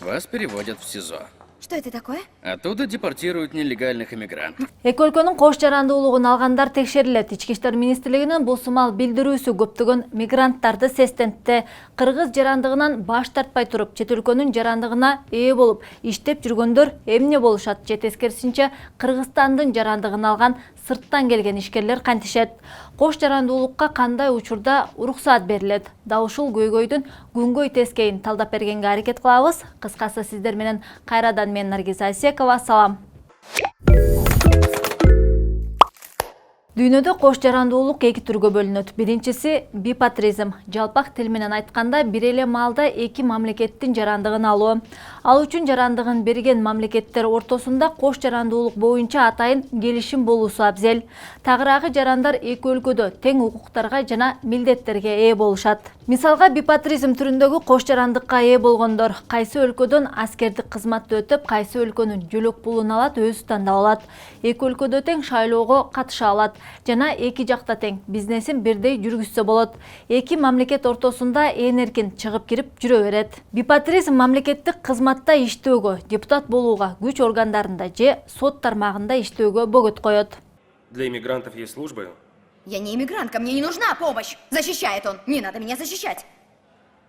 Вас переводят в СИЗО. Что это такое? Оттуда депортируют нелегальных иммигрантов. Эки өлкөнүн кош жарандуулугун алгандар текшерилет. Ички иштер министрлигинин бул сымал билдирүүсү көптөгөн мигранттарды сестентти. Кыргыз жарандыгынан баш тартпай туруп, чет өлкөнүн жарандыгына ээ болуп, иштеп жүргөндөр эмне болушат же тескерисинче Кыргызстандын жарандыгын алган сырттан келген ишкерлер кантишет. Кош жарандуулукка кандай учурда уруксаат берилет? Да ушул көйгөйдүн күнгөй тескейин талдап бергенге аракет кылабыз. Кыскасы сиздер менен кайрадан мен Наргиз Айсекова, салам. Дүйнөдө кош жарандуулук эки түргө бөлүнөт. Биринчиси бипатризм. Жалпак тил менен айтканда бир эле маалда эки мамлекеттин жарандыгын алуу. Ал үчүн жарандыгын берген мамлекеттер ортосунда кош жарандуулук боюнча атайын келишим болуусу абзел. Тагыраагы жарандар эки өлкөдө тең укуктарга жана милдеттерге ээ болушат. Мисалга бипатризм түрүндөгү кош жарандыкка ээ болгондор кайсы өлкөдөн аскердик кызматты өтүп, кайсы өлкөнүн жөлөк пулун алат, өзү тандап алат. Эки өлкөдө тең шайлоого катыша алат жана эки жакта тең бизнесин бирдей жүргүзсө болот. Эки мамлекет ортосунда ээн эркин чыгып кирип жүрө берет. Бипатризм мамлекеттик кызматта иштөөгө, депутат болууга, күч органдарында же сот тармагында иштөөгө бөгөт коет. Для иммигрантов есть службы. Я не иммигрантка, мне не нужна помощь. Защищает он. Не надо меня защищать.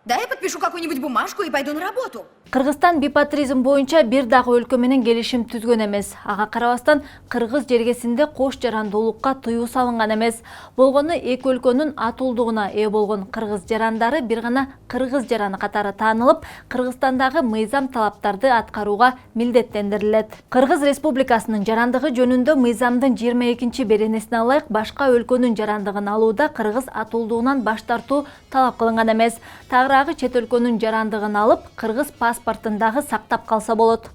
Да, я подпишу какую-нибудь бумажку и пойду на работу. Кыргызстан бипатризм боюнча бир дагы өлкө менен келишим түзгөн эмес. Ага карабастан Кыргыз жергесинде кош жарандуулукка тыюу салынган эмес. Болгону эки өлкөнүн атуулдугуна ээ болгон кыргыз жарандары бир гана кыргыз жараны катары таанылып, Кыргызстандагы мыйзам талаптарды аткарууга милдеттендирилет. Кыргыз Республикасынын жарандыгы жөнүндө мыйзамдын 22-чи беренесине ылайык башка өлкөнүн жарандыгын алууда кыргыз атуулдугунан баш тартуу талап кылынган эмес. Тагыраагы чет өлкөнүн жарандыгын алып, кыргыз паспортундагы сактап калса болот.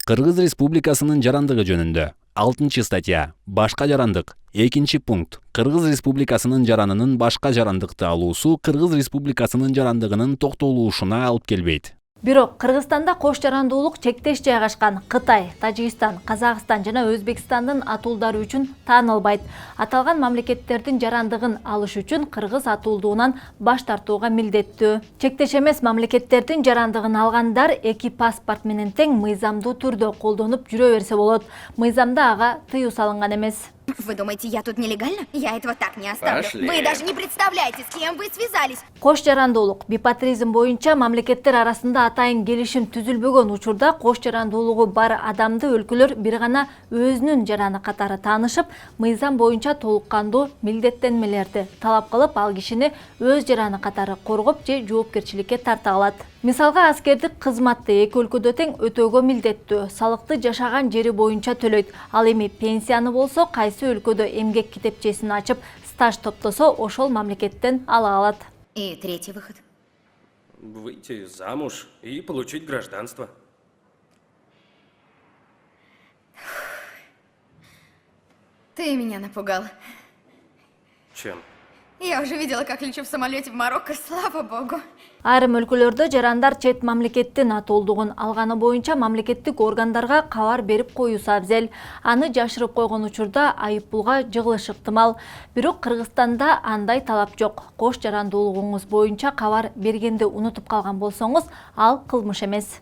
Кыргыз Республикасынын жарандыгы жөнүндө 6-статья башка жарандык. 2-пункт. Кыргыз Республикасынын жаранынын башка жарандыкты алуусу Кыргыз Республикасынын жарандыгынын токтолушуна алып келбейт. Бирок Кыргызстанда кош жарандуулук чектеш жайгашкан Кытай, Тажикстан, Казакстан жана Өзбекстандын атуулдары үчүн таанылбайт. Аталган мамлекеттердин жарандыгын алыш үчүн кыргыз атуулдугунан баш тартууга милдеттүү. Чектеш эмес мамлекеттердин жарандыгын алгандар эки паспорт менен тең мыйзамдуу түрдө колдонуп жүрө берсе болот. Мыйзамда ага тыюу салынган эмес. Вы думаете, я тут нелегально? Я этого так не оставлю. Пошли. Вы даже не представляете, с кем вы связались. Кош жарандуулук бипатризм боюнча мамлекеттер арасында атайын келишим түзүлбөгөн учурда кош жарандуулугу бар адамды өлкөлөр бир гана өзүнүн жараны катары таанышып, мыйзам боюнча толук кандуу милдеттенмелерди талап кылып, ал кишини өз жараны катары коргоп же жоопкерчиликке тарта алат. Мисалга аскердик кызматты эки өлкөдө тең өтөөгө милдеттүү, салыкты жашаган жери боюнча төлөйт. Ал эми пенсияны болсо кайсы өлкөдө эмгек китепчесин ачып, стаж топтосо ошол мамлекеттен ала алат. И третий выход. Выйти замуж и получить гражданство. Ты меня напугал. Чем? Я уже видела, как лечу в самолете в Марокко, слава богу. Айрым өлкөлөрдө жарандар чет мамлекеттин атуулдугун алганы боюнча мамлекеттик органдарга кабар берип коюусу абзел. Аны жашырып койгон учурда айыппулга жыгылышы ыктымал. Бирок Кыргызстанда андай талап жок. Кош жарандуулугуңуз боюнча кабар бергенди унутуп калган болсоңуз, ал кылмыш эмес.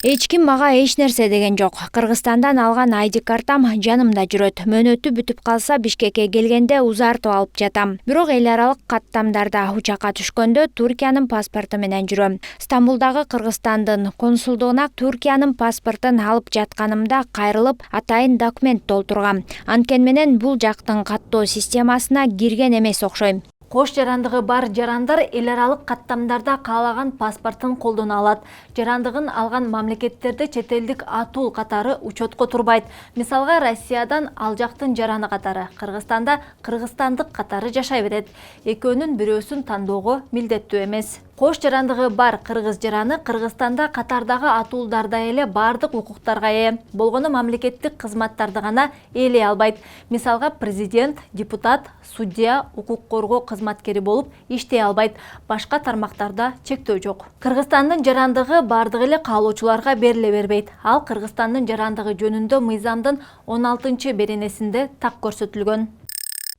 Эч ким мага эч нерсе деген жок. Кыргызстандан алган ID картам жанымда жүрөт. Мөөнөтү бүтүп калса Бишкекке келгенде узартып алып жатам. Бирок эл аралык каттамдарда учакка түшкөндө Туркиянын паспорту менен жүрөм. Стамбулдагы Кыргызстандын консулдугуна Туркиянын паспортун алып жатканымда кайрылып, атайын документ толтургам. Анткени менен бул жактын каттоо системасына кирген эмес окшойм. Кош жарандыгы бар жарандар эл аралык каттамдарда каалаган паспортун колдоно алат. Жарандыгын алган мамлекеттерде чет элдик атул катары учетко турбайт. Мисалга Россиядан ал жактын жараны катары, Кыргызстанда кыргызстандык катары жашай берет. Экөөнүн бирөөсүн тандоого милдеттүү эмес. Кош жарандыгы бар кыргыз жараны Кыргызстанда катардагы атуулдарда эле бардык укуктарга ээ. Болгону мамлекеттик кызматтарды гана ээлей албайт. Мисалга президент, депутат, судья, укук коргоо кызматкери болуп иштей албайт. Башка тармактарда чектөө жок. Кыргызстандын жарандыгы бардык эле каалоочуларга бериле бербейт. Ал Кыргызстандын жарандыгы жөнүндө мыйзамдын 16-беренесинде так көрсөтүлгөн.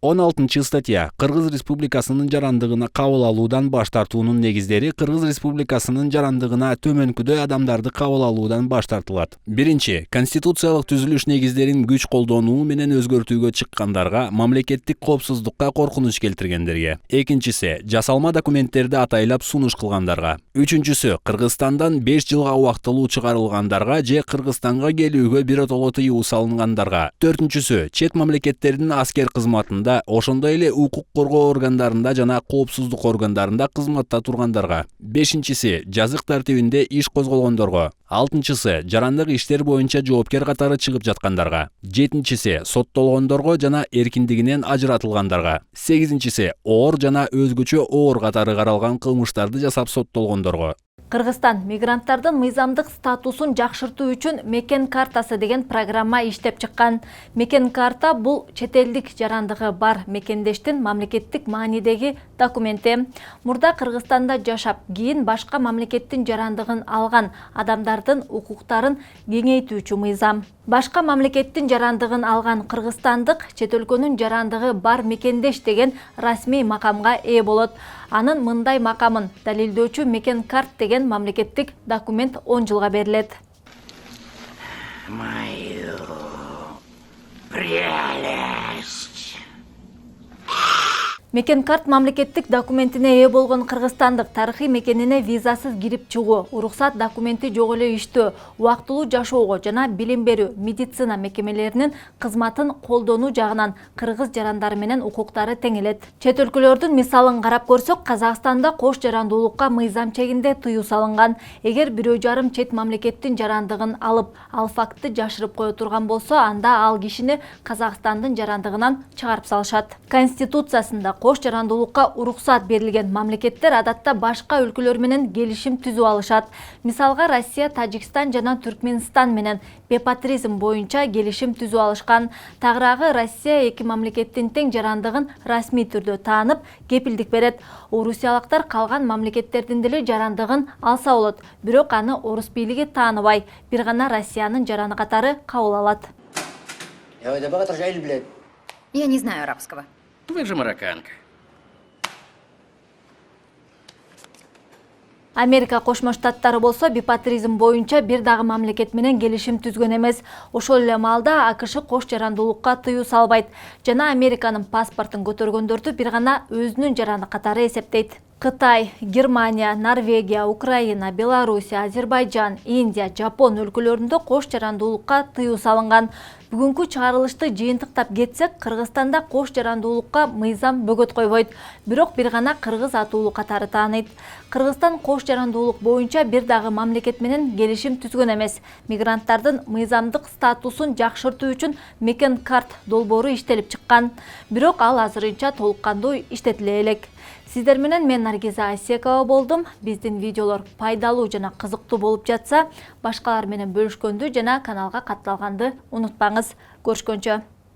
16 статья. Кыргыз Республикасынын жарандыгына кабыл алуудан баш тартуунун негиздери Кыргыз Республикасынын жарандыгына төмөнкүдөй адамдарды кабыл алуудан баш тартылат. Биринчи, конституциялык түзүлүш негиздерин күч колдонуу менен өзгөртүүгө чыккандарга, мамлекеттик коопсуздукка коркунуч келтиргендерге. Экинчиси, жасалма документтерди атайлап сунуш кылгандарга. Үчүнчүсү, Кыргызстандан 5 жылга убактылуу чыгарылгандарга же Кыргызстанга келүүгө биротоло тыюу салынгандарга. Төртүнчүсү, чет мамлекеттердин аскер кызматында, ошондой эле укук коргоо органдарында жана коопсуздук органдарында кызматта тургандарга. Бешинчиси, жазык тартибинде иш козголгондорго. Алтынчысы, жарандык иштер боюнча жоопкер катары чыгып жаткандарга. Жетинчиси, соттолгондорго жана эркиндигинен ажыратылгандарга. Сегизинчиси, оор жана өзгөчө оор катары каралган кылмыштарды жасап соттолгондорго. Кыргызстан мигранттардын мыйзамдык статусун жакшыртуу үчүн мекен картасы деген программа иштеп чыккан. Мекен карта бул чет элдик жарандыгы бар мекендештин мамлекеттик маанидеги документи. Мурда Кыргызстанда жашап, кийин башка мамлекеттин жарандыгын алган адамдардын укуктарын кеңейтүүчү мыйзам. Башка мамлекеттин жарандыгын алган кыргызстандык чет өлкөнүн жарандыгы бар мекендеш деген расмий макамга ээ болот. Анын мындай макамын далилдөөчү мекен карт деген мамлекеттик документ 10 жылга берилет. Мекен карт мамлекеттик документине ээ болгон кыргызстандык тарыхый мекенине визасыз кирип чыгуу, уруксаат документи жок эле иштөө, убактылуу жашоого жана билим берүү, медицина мекемелеринин кызматын колдонуу жагынан кыргыз жарандары менен укуктары тең элет. Чет өлкөлөрдүн мисалын карап көрсөк, Казакстанда кош жарандуулукка мыйзам чегинде тыюу салынган. Эгер бирөө жарым чет мамлекеттин жарандыгын алып, ал фактты жашырып кое турган болсо, анда ал кишини Казакстандын жарандыгынан чыгарып салышат. Конституциясында кош жарандуулукка уруксаат берилген мамлекеттер адатта башка өлкөлөр менен келишим түзүп алышат. Мисалга Россия, Тажикстан жана Түркмөнстан менен бепатризм боюнча келишим түзүп алышкан. Тагыраагы Россия эки мамлекеттин тең жарандыгын расмий түрдө таанып, кепилдик берет. Орусиялыктар калган мамлекеттердин деле жарандыгын алса болот, бирок аны орус бийлиги тааныбай, бир гана Россиянын жараны катары кабыл алат. Я не знаю арабского. Вы же марокканка. Америка Кошмо Штаттары болсо бипатризм боюнча бир дагы мамлекет менен келишим түзгөн эмес. Ошол эле маалда АКШ кош жарандуулукка тыюу салбайт жана Американын паспортун көтөргөндөрдү бир гана өзүнүн жараны катары эсептейт. Кытай, Германия, Норвегия, Украина, Белоруссия, Азербайджан, Индия, Жапон өлкөлөрүндө кош жарандуулукка тыюу салынган. Бүгүнкү чыгарылышты жыйынтыктап кетсек, Кыргызстанда кош жарандуулукка мыйзам бөгөт койбойт, бирок бир гана кыргыз атуулу катары тааныйт. Кыргызстан кош жарандуулук боюнча бир дагы мамлекет менен келишим түзгөн эмес. Мигранттардын мыйзамдык статусун жакшыртуу үчүн мекен карт долбоору иштелип чыккан, бирок ал азырынча толук кандуу иштетиле элек. Сиздер менен мен Наргиза Асекова болдум. Биздин видеолор пайдалуу жана кызыктуу болуп жатса, башкалар менен бөлүшкөндү жана каналга катталганды унутпаңыз. Көрүшкөнчө.